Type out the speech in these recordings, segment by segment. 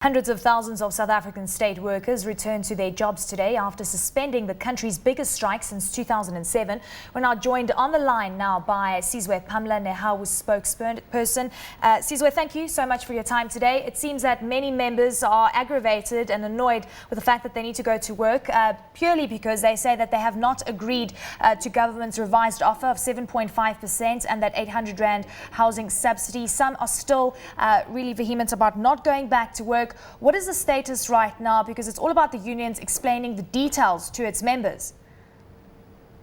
Hundreds of thousands of South African state workers returned to their jobs today after suspending the country's biggest strike since 2007. We're now joined on the line now by Sizwe Pamla, NEHAWU spokesperson. Sizwe, thank you so much for your time today. It seems that many members are aggravated and annoyed with the fact that they need to go to work purely because they say that they have not agreed to government's revised offer of 7.5% and that 800 Rand housing subsidy. Some are still really vehement about not going back to work. What is the status right now? Because it's all about the unions explaining the details to its members.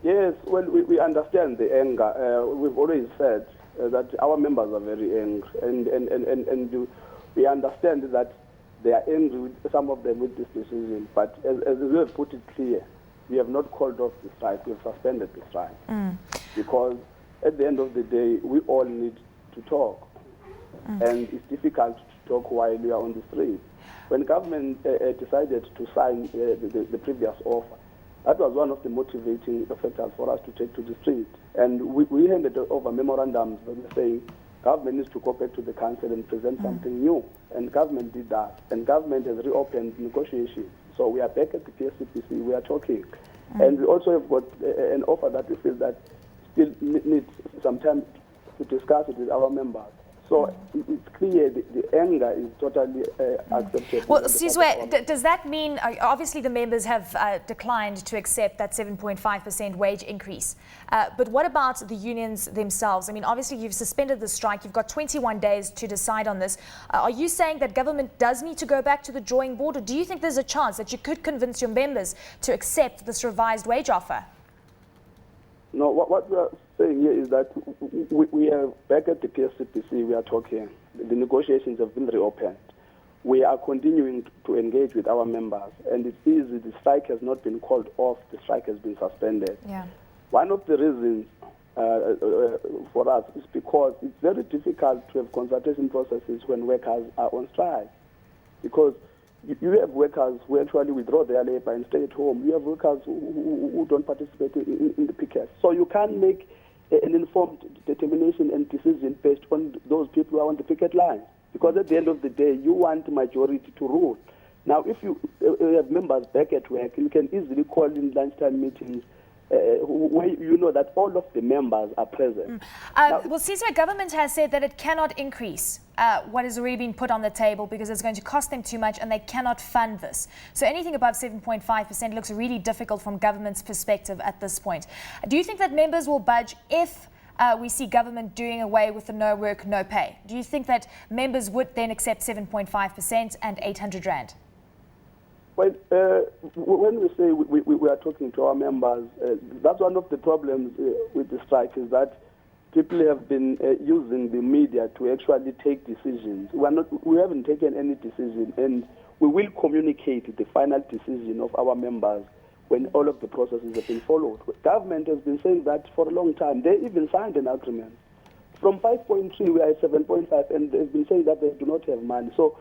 Yes, well, we understand the anger. We've always said that our members are very angry, and we understand that they are angry with some of them with this decision. But as we have put it clear, we have not called off the strike. We have suspended the strike because at the end of the day, we all need to talk, and it's difficult to talk while we are on the street. When government decided to sign the previous offer, that was one of the motivating factors for us to take to the street. And we handed over memorandums saying government needs to go back to the council and present something new. And government did that. And government has reopened negotiations. So we are back at the PSCPC, we are talking. And we also have got an offer that we feel that still needs some time to discuss it with our members. So it's clear the anger is totally acceptable. Well, Sizwe, does that mean, obviously the members have declined to accept that 7.5% wage increase, but what about the unions themselves? I mean, obviously you've suspended the strike, you've got 21 days to decide on this. Are you saying that government does need to go back to the drawing board, or do you think there's a chance that you could convince your members to accept this revised wage offer? No, what we are saying here is that we are back at the PSCPC, we are talking. The negotiations have been reopened. We are continuing to engage with our members, and it is the strike has not been called off, the strike has been suspended. Yeah. One of the reasons for us is because it's very difficult to have consultation processes when workers are on strike, because you have workers who actually withdraw their labor and stay at home. You have workers who don't participate in the pickets. So you can't make an informed determination and decision based on those people who are on the picket line. Because at the end of the day, you want the majority to rule. Now, if you have members back at work, you can easily call in lunchtime meetings where you know that all of the members are present. Well, Sizwe, government has said that it cannot increase what has already been put on the table because it's going to cost them too much and they cannot fund this. So anything above 7.5% looks really difficult from government's perspective at this point. Do you think that members will budge if we see government doing away with the no work, no pay? Do you think that members would then accept 7.5% and 800 Rand? Well, when we say we are talking to our members, that's one of the problems with the strike, is that people have been using the media to actually take decisions. We haven't taken any decision, and we will communicate the final decision of our members when all of the processes have been followed. Government has been saying that for a long time. They even signed an agreement. From 5.3, we are at 7.5, and they've been saying that they do not have money. So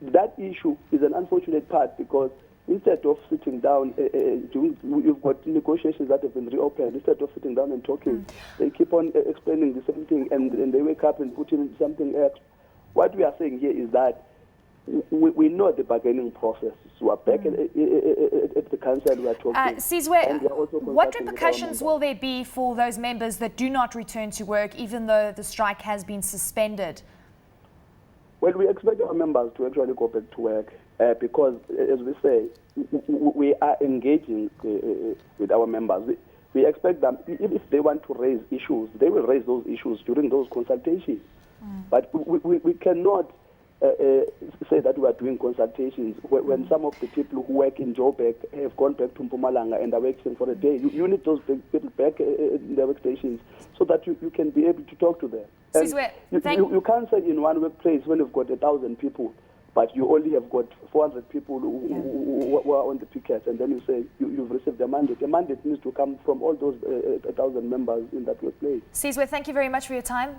that issue is an unfortunate part, because instead of sitting down, you've got negotiations that have been reopened. Instead of sitting down and talking, they keep on explaining the same thing, and they wake up and put in something else. What we are saying here is that we know the bargaining process. We are back at the council, we are talking. Sizwe, what repercussions will there be for those members that do not return to work, even though the strike has been suspended? Well, we expect our members to actually go back to work because, as we say, we are engaging with our members. We expect them, if they want to raise issues, they will raise those issues during those consultations. But we cannot say that we are doing consultations when some of the people who work in Joburg have gone back to Mpumalanga and are working for a day. You need those people back in their workstations so that you can be able to talk to them. You can't say in one workplace when you've got 1,000 people, but you only have got 400 people who are on the pickets, and then you say you've received a mandate. A mandate needs to come from all those 1,000 members in that workplace. Sizwe, thank you very much for your time.